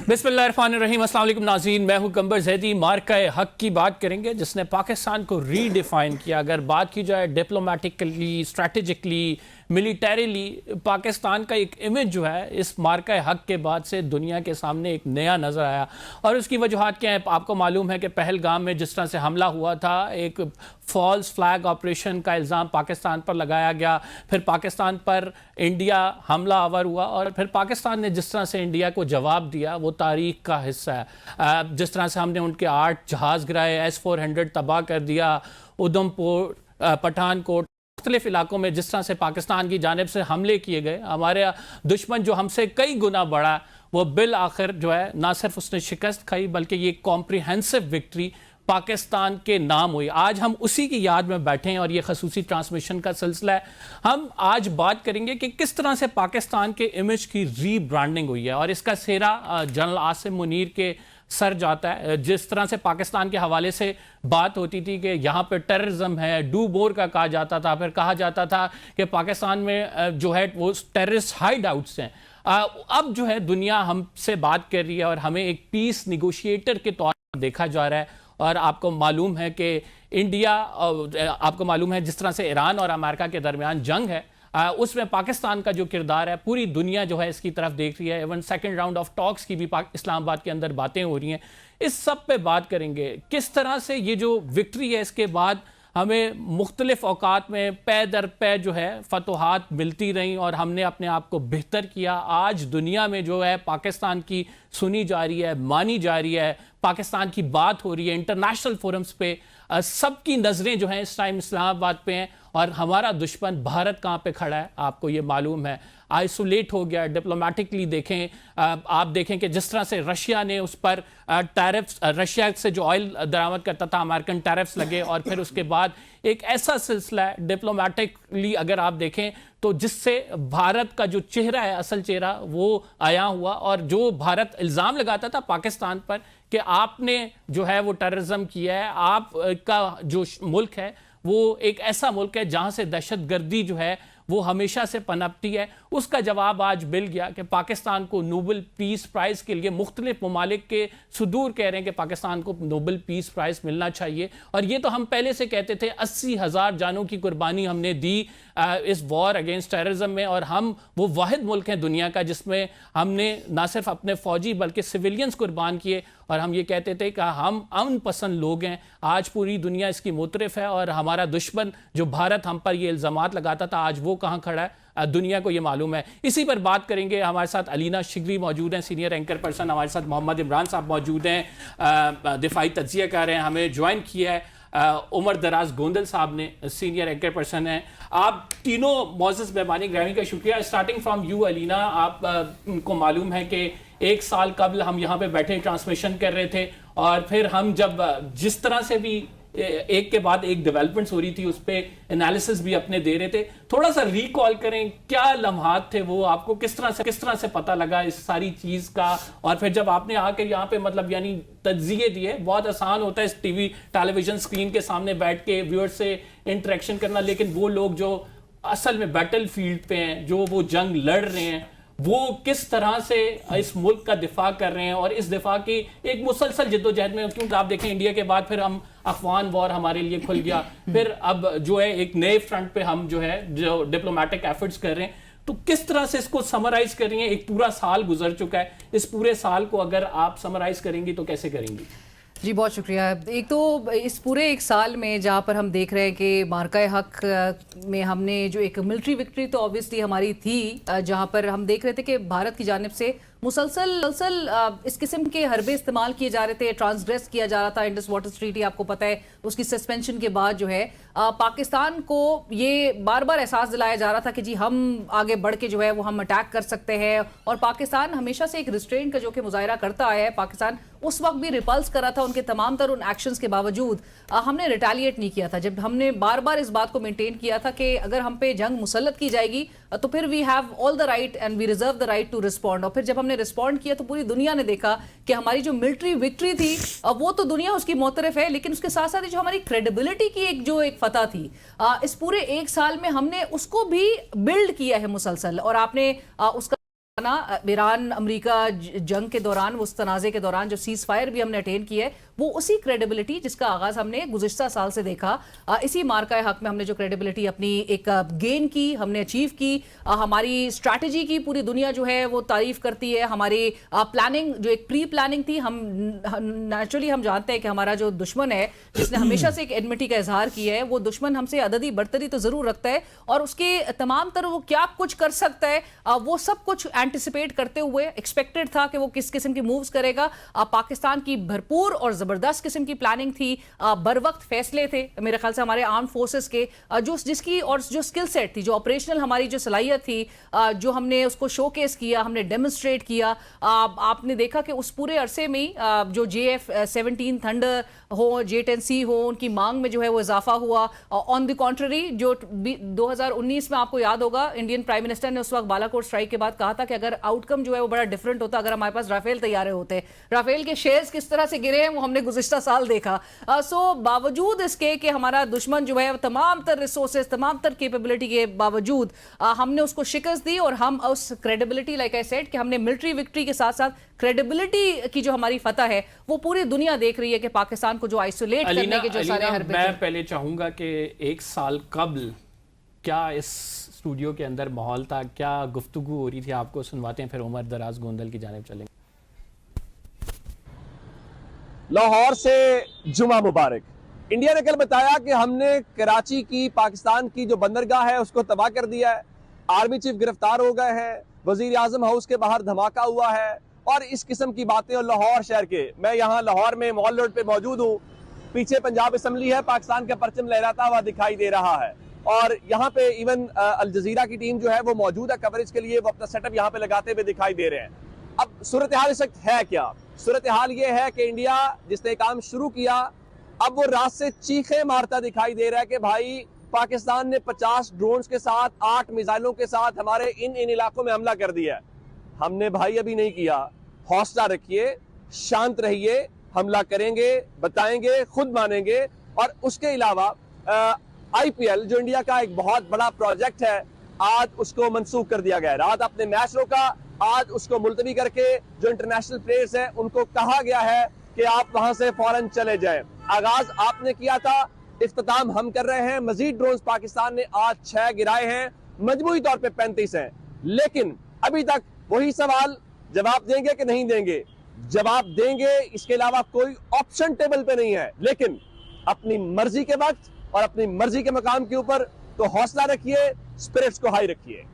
बिस्मिल्लाहिर्रहमानिर्रहीम। अस्सलाम वालेकुम नाज़रीन, मैं हूं कंबर ज़ैदी। मार्का हक की बात करेंगे जिसने पाकिस्तान को रीडिफाइन किया। अगर बात की जाए डिप्लोमेटिकली, स्ट्रैटेजिकली, मिलिटरीली, पाकिस्तान का एक इमेज जो है इस मार्का हक के बाद से दुनिया के सामने एक नया नज़र आया। और उसकी वजूहात क्या है? आपको मालूम है कि पहलगाम में जिस तरह से हमला हुआ था, एक फॉल्स फ्लैग ऑपरेशन का इल्ज़ाम पाकिस्तान पर लगाया गया, फिर पाकिस्तान पर इंडिया हमला आवर हुआ और फिर पाकिस्तान ने जिस तरह से इंडिया को जवाब दिया वो तारीख का हिस्सा है। जिस तरह से हमने उनके 8 जहाज़ गिराए, S-400 तबाह कर दिया, उधमपुर, पठानकोट, मुख्तलिफ इलाकों में जिस तरह से पाकिस्तान की जानिब से हमले किए गए, हमारे दुश्मन जो हमसे कई गुना बड़ा, वो बिल आखिर जो है ना सिर्फ उसने शिकस्त खाई बल्कि ये कॉम्प्रिहेंसिव विक्ट्री पाकिस्तान के नाम हुई। आज हम उसी की याद में बैठे हैं और ये खसूसी ट्रांसमिशन का सिलसिला है। हम आज बात करेंगे कि किस तरह से पाकिस्तान के इमेज की रीब्रांडिंग हुई है और इसका सेहरा जनरल आसिम मुनीर के सर जाता है। जिस तरह से पाकिस्तान के हवाले से बात होती थी कि यहाँ पे टेररिज्म है, डू बोर का कहा जाता था, फिर कहा जाता था कि पाकिस्तान में जो है वो टेररिस्ट हाइड आउट्स हैं। अब जो है दुनिया हमसे बात कर रही है और हमें एक पीस निगोशिएटर के तौर पर देखा जा रहा है। और आपको मालूम है कि आपको मालूम है जिस तरह से ईरान और अमेरिका के दरमियान जंग है, उसमें पाकिस्तान का जो किरदार है पूरी दुनिया जो है इसकी तरफ देख रही है। Even second round of talks की भी इस्लामाबाद के अंदर बातें हो रही हैं। इस सब पे बात करेंगे किस तरह से ये जो विक्ट्री है इसके बाद हमें मुख्तलिफ औकात में पै दर पै जो है फतोहात मिलती रहीं और हमने अपने आप को बेहतर किया। आज दुनिया में जो है पाकिस्तान की सुनी जा रही है, मानी जा रही है, पाकिस्तान की बात हो रही है इंटरनेशनल फोरम्स पे। सबकी नज़रें जो हैं इस टाइम इस्लामाबाद पे हैं और हमारा दुश्मन भारत कहाँ पे खड़ा है आपको ये मालूम है, आइसोलेट हो गया। डिप्लोमेटिकली देखें, आप देखें कि जिस तरह से रशिया ने उस पर टैरिफ्स, रशिया से जो ऑयल दरामद करता था अमेरिकन टैरिफ्स लगे और फिर उसके बाद एक ऐसा सिलसिला है डिप्लोमेटिकली अगर आप देखें तो जिससे भारत का जो चेहरा है, असल चेहरा, वो आया हुआ। और जो भारत इल्ज़ाम लगाता था पाकिस्तान पर कि आपने जो है वो टेररिज्म किया है, आपका जो मुल्क है वो एक ऐसा मुल्क है जहां से दहशतगर्दी जो है वो हमेशा से पनपती है, उसका जवाब आज मिल गया कि पाकिस्तान को नोबेल पीस प्राइज़ के लिए मुख्तलिफ ममालिक के सुदूर कह रहे हैं कि पाकिस्तान को नोबेल पीस प्राइज़ मिलना चाहिए। और ये तो हम पहले से कहते थे, 80,000 जानों की कुर्बानी हमने दी इस वॉर अगेंस्ट टेररिज्म में। और हम वो वाहिद मुल्क हैं दुनिया का जिसमें हमने ना सिर्फ अपने फौजी बल्कि सिविलियंस कुर्बान किए। और हम ये कहते थे कि हम अमन पसंद लोग हैं। आज पूरी दुनिया इसकी मुतरफ है और हमारा दुश्मन जो भारत हम पर ये इल्ज़ामात लगाता था, आज वो कहाँ खड़ा है दुनिया को ये मालूम है। इसी पर बात करेंगे। हमारे साथ अलीना शिगरी मौजूद हैं, सीनियर एंकर पर्सन। हमारे साथ मोहम्मद इमरान साहब मौजूद हैं, दिफाई तज्जिया कर रहे हैं, हमें ज्वाइन किया है। उमर दराज गोंदल साहब ने, सीनियर एंकर पर्सन हैं। आप तीनों मौजूद मेहमानी ग्रामी का शुक्रिया। स्टार्टिंग फ्रॉम यू अलीना, आप को मालूम है कि 1 साल कबल हम यहाँ पे बैठे ट्रांसमिशन कर रहे थे और फिर हम जब जिस तरह से भी एक के बाद एक डेवलपमेंट्स हो रही थी उस पर एनालिसिस भी अपने दे रहे थे। थोड़ा सा रिकॉल करें, क्या लम्हात थे वो, आपको किस तरह से पता लगा इस सारी चीज का? और फिर जब आपने आकर यहाँ पे मतलब यानी तज्जिए दिए, बहुत आसान होता है इस टीवी टेलीविजन स्क्रीन के सामने बैठ के व्यूअर से इंटरेक्शन करना, लेकिन वो लोग जो असल में बैटल फील्ड पे हैं, जो वो जंग लड़ रहे हैं, वो किस तरह से इस मुल्क का दिफा कर रहे हैं और इस दिफा की एक मुसलसल जद्दोजहद में, क्योंकि आप देखें इंडिया के बाद फिर हम अफगान वॉर हमारे लिए खुल गया, फिर अब जो है एक नए फ्रंट पे हम जो है जो डिप्लोमेटिक एफर्ट्स कर रहे हैं, तो किस तरह से इसको समराइज कर रही हैं? एक पूरा साल गुजर चुका है, इस पूरे साल को अगर आप समराइज करेंगी तो कैसे करेंगी? जी बहुत शुक्रिया। एक तो इस पूरे 1 साल में जहाँ पर हम देख रहे हैं कि मार्का हक में हमने जो एक मिलिट्री विक्ट्री तो ऑब्वियसली हमारी थी, जहाँ पर हम देख रहे थे कि भारत की जानिब से मुसलसल इस किस्म के हरबे इस्तेमाल किए जा रहे थे, ट्रांसग्रेस किया जा रहा था। इंडस वाटर ट्रीटी आपको पता है, उसकी सस्पेंशन के बाद जो है पाकिस्तान को ये बार बार एहसास दिलाया जा रहा था कि जी हम आगे बढ़ के जो है वो हम अटैक कर सकते हैं। और पाकिस्तान हमेशा से एक रिस्ट्रेंट का जो कि मुजाहरा करता आया है। पाकिस्तान उस वक्त भी रिपल्स करा था, उनके तमाम तर उन एक्शंस के बावजूद हमने रिटेलिएट नहीं किया था। जब हमने बार बार इस बात को मेंटेन किया था कि अगर हम पे जंग मुसल्लत की जाएगी तो फिर we have all the right and we reserve the right to respond. और फिर जब हमने रिस्पॉन्ड किया तो पूरी दुनिया ने देखा कि हमारी जो मिलिट्री विक्ट्री थी वो तो दुनिया उसकी मोतरफ है, लेकिन उसके साथ साथ जो हमारी क्रेडिबिलिटी की एक फतह थी, इस पूरे 1 साल में हमने उसको भी बिल्ड किया है मुसलसल। और आपने उसका ईरान अमेरिका जंग के दौरान, उस तनाज़े के दौरान जो सीज़ फायर भी हमने अटेन किया है, वो उसी क्रेडिबिलिटी जिसका आगाज़ हमने गुज़िश्ता साल से देखा, इसी मार्का हक में हमने जो क्रेडिबिलिटी अपनी एक गेन की, हमने अचीव की, हमारी स्ट्रैटेजी की पूरी दुनिया जो है वो तारीफ़ करती है, हमारी प्लानिंग जो एक प्री प्लानिंग थी, हम नेचुरली हम जानते हैं कि हमारा जो दुश्मन है जिसने हमेशा से एक एडमिटी का इजहार किया है, वो दुश्मन हमसे अददी बरतरी तो ज़रूर रखता है और उसके तमाम तरह वो क्या कुछ कर सकता है वो सब कुछ एंटिसिपेट करते हुए एक्सपेक्टेड था कि वो किस किस्म की मूव्स करेगा। पाकिस्तान की भरपूर और ज़बरदस्त किस्म की प्लानिंग थी, बर वक्त फैसले थे मेरे ख्याल से हमारे आर्म फोर्सेस के, जो जिसकी और जो स्किल सेट थी, जो ऑपरेशनल हमारी जो सलाहियत थी, जो हमने उसको शोकेस किया, हमने डेमोन्स्ट्रेट किया। आपने देखा कि उस पूरे अरसे में जो JF-17 थंडर हो, J-10C हो, उनकी मांग में जो है वो इजाफा हुआ। ऑन द कॉन्ट्ररी जो 2019 में आपको याद होगा इंडियन प्राइम मिनिस्टर ने उस वक्त बालाकोट स्ट्राइक के बाद कहा था कि अगर आउटकम जो है वो बड़ा डिफरेंट होता अगर हमारे पास राफेल तैयारे होते। राफेल के शेयर्स किस तरह से गिरे हैं वो हमने गुज़िश्ता साल देखा। सो बावजूद इसके कि हमारा दुश्मन जो है तमाम तर रिसोर्सेज, तमाम तर कैपेबिलिटी के बावजूद हमने उसको शिकस्त दी और हम उस क्रेडिबिलिटी, लाइक आई सेड, कि हमने मिलिट्री विक्ट्री के साथ साथ क्रेडिबिलिटी की जो हमारी फतह है वो पूरी दुनिया देख रही है कि पाकिस्तान को जो आइसोलेट करने के जो सारे हरबे। मैं पहले चाहूंगा कि एक साल कबल क्या इस स्टूडियो के अंदर माहौल था, क्या गुफ्तगू हो रही थी, आपको सुनवाते हैं, फिर उमर दराज गोंदल की जानिब चलेंगे। लाहौर से जुमा मुबारक। इंडिया ने कल बताया कि हमने कराची की, पाकिस्तान की जो बंदरगाह है उसको तबाह कर दिया है, आर्मी चीफ गिरफ्तार हो गए हैं, वजीर आजम हाउस के बाहर धमाका हुआ है और इस किस्म की बातें। और लाहौर शहर के, मैं यहाँ लाहौर में मॉल रोड पे मौजूद हूँ, पीछे पंजाब असम्बली है, पाकिस्तान का परचम लहराता हुआ दिखाई दे रहा है और यहाँ पे इवन अल जजीरा की टीम जो है वो मौजूद है कवरेज के लिए, वो अपना सेटअप यहाँ पे लगाते हुए दिखाई दे रहे हैं। अब सूरत हाल इस वक्त है क्या? सूरत हाल ये है कि इंडिया जिसने काम शुरू किया अब वो रात से चीखे मारता दिखाई दे रहा है कि भाई पाकिस्तान ने 50 ड्रोन्स के साथ, 8 मिसाइलों के साथ हमारे इन इलाकों में हमला कर दिया है। हमने भाई अभी नहीं किया, हौसला रखिए, शांत रहिए, हमला करेंगे, बताएंगे, खुद मानेंगे। और उसके अलावा IPL जो इंडिया का एक बहुत बड़ा प्रोजेक्ट है, आज उसको मंसूख कर दिया गया है। रात आपने मैच रोका, आज उसको मुलतवी करके जो इंटरनेशनल प्लेयर्स हैं उनको कहा गया है कि आप वहां से फौरन चले जाएं। आगाज आपने किया था, इख्तिताम हम कर रहे हैं। मजीद ड्रोन्स पाकिस्तान ने आज 6 गिराए हैं, मजमूई तौर पे 35 हैं। लेकिन अभी तक वही सवाल, जवाब देंगे कि नहीं देंगे? जवाब देंगे, इसके अलावा कोई ऑप्शन टेबल पे नहीं है। लेकिन अपनी मर्जी के वक्त और अपनी मर्जी के मकाम के ऊपर तो हौसला रखिए, स्पिरिट्स को हाई रखिए।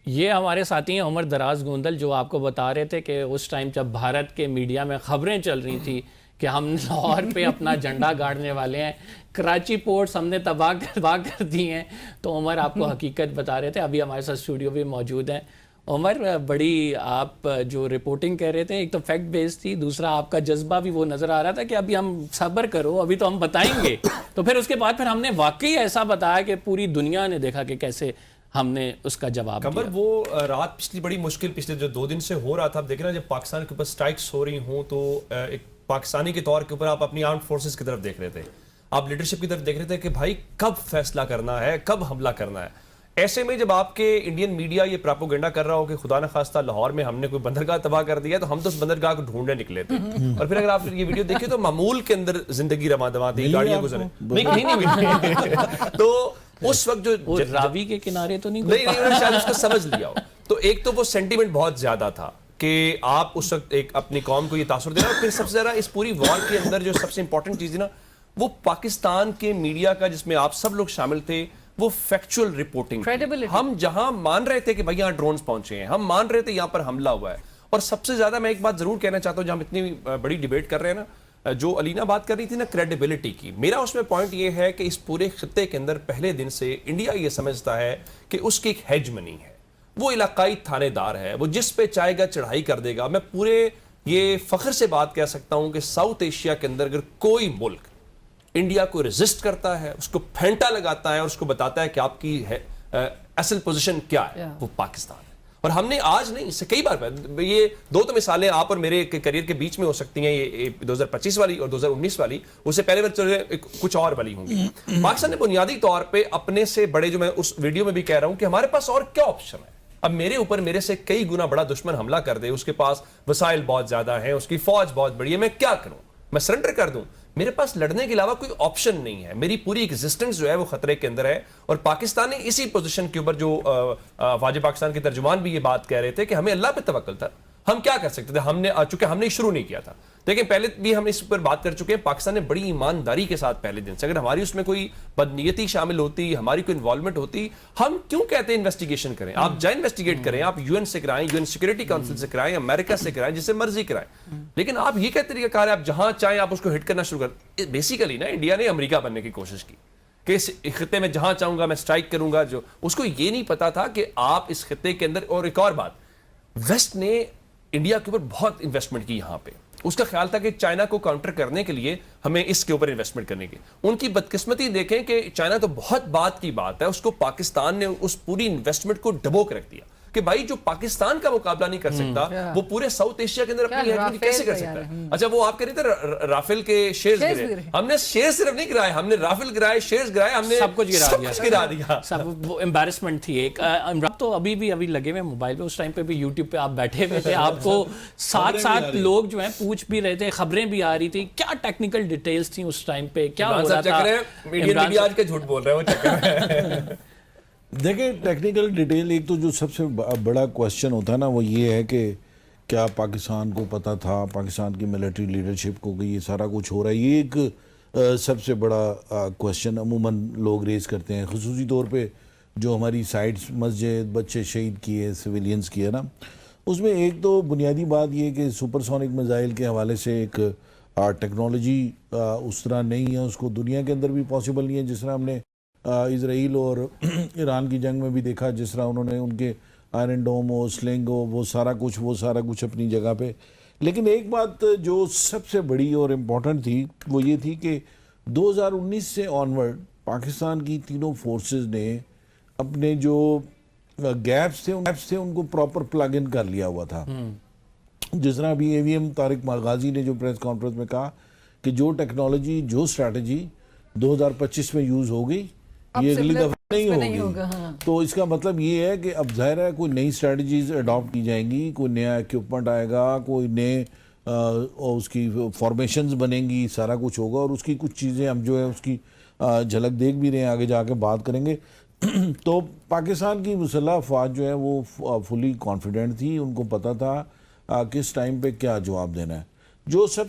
ये हमारे साथी हैं उमर दराज गोंदल, जो आपको बता रहे थे कि उस टाइम जब भारत के मीडिया में खबरें चल रही थी कि हम लाहौर पे अपना झंडा गाड़ने वाले हैं, कराची पोर्ट्स हमने तबाह कर दी हैं, तो उमर आपको हकीकत बता रहे थे। अभी हमारे साथ स्टूडियो भी मौजूद हैं। उमर, बड़ी आप जो रिपोर्टिंग कह रहे थे, एक तो फैक्ट बेस्ड थी, दूसरा आपका जज्बा भी वो नज़र आ रहा था कि अभी हम सब्र करो, अभी तो हम बताएंगे। तो फिर उसके बाद फिर हमने वाकई ऐसा बताया कि पूरी दुनिया ने देखा कि कैसे हमने उसका जवाब दिया। वो रात पिछली बड़ी मुश्किल, पिछले जो 2 दिन से हो रहा था, आप देख रहे हैं जब पाकिस्तान के ऊपर स्ट्राइक्स हो रही हों तो एक पाकिस्तानी के तौर के ऊपर आप अपनी आर्म्ड फोर्सेस की तरफ देख रहे थे, आप लीडरशिप की तरफ देख रहे थे कि भाई कब फैसला करना है, कब हमला करना है। ऐसे में जब आपके इंडियन मीडिया ये प्रोपेगेंडा कर रहा हो कि खुदा न खास्ता लाहौर में हमने कोई बंदरगाह तबाह कर दिया, तो हम तो उस बंदरगाह को ढूंढने निकले थे। और फिर अगर आप ये वीडियो देखें तो मामूल के अंदर जिंदगी रमा दमा थी, गाड़ियां गुजरे नहीं तो उस वक्त जो रावी के किनारे तो नहीं उन्होंने शायद उसको समझ लिया हो। तो एक तो वो सेंटीमेंट बहुत ज्यादा था कि आप उस वक्त एक अपनी कौम को ये तासुर दे रहे हो। फिर सबसे ज्यादा इस पूरी वॉर के अंदर जो सबसे इंपॉर्टेंट चीज थी ना, वो पाकिस्तान के मीडिया का, जिसमें आप सब लोग शामिल थे, वो फैक्चुअल रिपोर्टिंग। हम जहां मान रहे थे कि भाई यहाँ ड्रोन्स पहुंचे हैं, हम मान रहे थे यहाँ पर हमला हुआ है। और सबसे ज्यादा मैं एक बात जरूर कहना चाहता हूं, जहां हम इतनी बड़ी डिबेट कर रहे हैं ना, जो अलीना बात कर रही थी ना क्रेडिबिलिटी की, मेरा उसमें पॉइंट ये है कि इस पूरे खित्ते के अंदर पहले दिन से इंडिया ये समझता है कि उसकी एक हेजमनी है, वो इलाकाई थानेदार है, वो जिस पे चाहेगा चढ़ाई कर देगा। मैं पूरे ये फख्र से बात कह सकता हूं कि साउथ एशिया के अंदर अगर कोई मुल्क इंडिया को रेजिस्ट करता है, उसको फेंटा लगाता है और उसको बताता है कि आपकी असल पोजीशन क्या है, वो पाकिस्तान है। और हमने आज नहीं, इससे कई बार, ये 2 तो मिसालें आप और मेरे करियर के बीच में हो सकती हैं, ये 2025 वाली और 2019 वाली, उससे पहले कुछ और वाली होंगी। पाकिस्तान ने बुनियादी तौर पे अपने से बड़े, जो मैं उस वीडियो में भी कह रहा हूं कि हमारे पास और क्या ऑप्शन है, اب میرے اوپر میرے سے کئی گنا بڑا دشمن حملہ کر دے, اس کے پاس وسائل بہت زیادہ ہیں, اس کی فوج بہت بڑی ہے, میں کیا کروں؟ میں سرنڈر کر دوں؟ میرے پاس لڑنے کے علاوہ کوئی آپشن نہیں ہے. میری پوری ایگزسٹنس جو ہے وہ خطرے کے اندر ہے. اور پاکستان نے اسی پوزیشن کے اوپر, جو واجب پاکستان کے ترجمان بھی یہ بات کہہ رہے تھے کہ ہمیں اللہ پہ توکل تھا, ہم کیا کر سکتے تھے, چونکہ ہم نے شروع نہیں کیا تھا. لیکن پہلے بھی ہم اس پر بات کر چکے ہیں, پاکستان نے بڑی ایمانداری کے ساتھ پہلے دن سے, اگر ہماری اس میں کوئی بدنیتی شامل ہوتی, ہماری کوئی انوالومنٹ ہوتی, ہم کیوں کہتے ہیں انویسٹیگیشن کریں؟ آپ جائیں انویسٹیگیٹ کریں, آپ یو این سے کرائیں, یو این سیکورٹی کاؤنسل سے کرائیں, امریکہ سے کرائیں, جس سے مرضی کرائیں. لیکن آپ یہ کہتے طریقہ کار ہے آپ جہاں چاہیں آپ اس کو ہٹ کرنا شروع کر. بیسیکلی نا انڈیا نے امریکہ بننے کی کوشش کی کہ اس خطے میں جہاں چاہوں گا میں سٹرائک کروں گا. جو اس کو یہ نہیں پتا تھا کہ آپ اس خطے کے اندر, اور ایک اور بات, ویسٹ نے انڈیا کے اوپر بہت انویسٹمنٹ کی یہاں پہ. اس کا خیال تھا کہ چائنا کو کاؤنٹر کرنے کے لیے ہمیں اس کے اوپر انویسٹمنٹ کرنے کی. ان کی بدقسمتی دیکھیں کہ چائنا تو بہت بات کی بات ہے, اس کو پاکستان نے اس پوری انویسٹمنٹ کو ڈبو کے رکھ دیا کہ بھائی جو پاکستان کا مقابلہ نہیں کر سکتا وہ پورے ساؤتھ ایشیا کے اندر اپنی ہیڈمنٹ کیسے کر سکتا ہے؟ اچھا وہ آپ کہہ رہے تھے رافیل کے شیئرز گرے, ہم نے شیئر صرف نہیں گرائے, ہم نے رافیل گرائے, شیئرز گرائے, ہم نے سب کچھ گرا دیا. سب وہ امبیرسمنٹ تھی ایک. تو ابھی لگے ہوئے موبائل پہ, اس ٹائم پہ بھی یوٹیوب پہ آپ بیٹھے ہوئے تھے, آپ کو ساتھ لوگ جو ہیں پوچھ بھی رہے تھے, خبریں بھی آ رہی تھی, کیا ٹیکنیکل ڈیٹیلز تھیں اس ٹائم پہ, کیا ہو رہا تھا؟ میڈیا آج کے جھوٹ بول رہے ہیں, وہ چکر ہے. دیکھیں ٹیکنیکل ڈیٹیل, ایک تو جو سب سے بڑا کوشچن ہوتا ہے نا وہ یہ ہے کہ کیا پاکستان کو پتہ تھا, پاکستان کی ملٹری لیڈرشپ کو, کہ یہ سارا کچھ ہو رہا ہے. یہ ایک سب سے بڑا کوشچن عموماً لوگ ریز کرتے ہیں, خصوصی طور پہ جو ہماری سائٹس, مسجد, بچے شہید کیے, سویلینز کیے نا. اس میں ایک تو بنیادی بات یہ کہ سپر سونک میزائل کے حوالے سے ایک ٹیکنالوجی اس طرح نہیں ہے, اس کو دنیا کے اندر بھی پاسبل نہیں ہے, جس طرح ہم نے اسرائیل اور ایران کی جنگ میں بھی دیکھا, جس طرح انہوں نے ان کے آئرن ڈوم ہو, سلنگ ہو, وہ سارا کچھ اپنی جگہ پہ. لیکن ایک بات جو سب سے بڑی اور امپورٹنٹ تھی وہ یہ تھی کہ 2019 سے آنورڈ پاکستان کی تینوں فورسز نے اپنے جو گیپس تھے ان کو پراپر پلگ ان کر لیا ہوا تھا. جس طرح ابھی اے وی ایم طارق غازی نے جو پریس کانفرنس میں کہا کہ جو ٹیکنالوجی, جو اسٹریٹجی 2025 میں یوز ہو گئی, یہ اگلی دفعہ نہیں ہوگی. تو اس کا مطلب یہ ہے کہ اب ظاہر ہے کوئی نئی اسٹریٹجیز اڈاپٹ کی جائیں گی, کوئی نیا ایکوپمنٹ آئے گا, کوئی نئے اس کی فارمیشنز بنیں گی, سارا کچھ ہوگا. اور اس کی کچھ چیزیں ہم جو ہے اس کی جھلک دیکھ بھی رہے ہیں, آگے جا کے بات کریں گے. تو پاکستان کی مسلح افواج جو ہے وہ فلی کانفیڈنٹ تھی, ان کو پتہ تھا کس ٹائم پہ کیا جواب دینا ہے. جو سب سے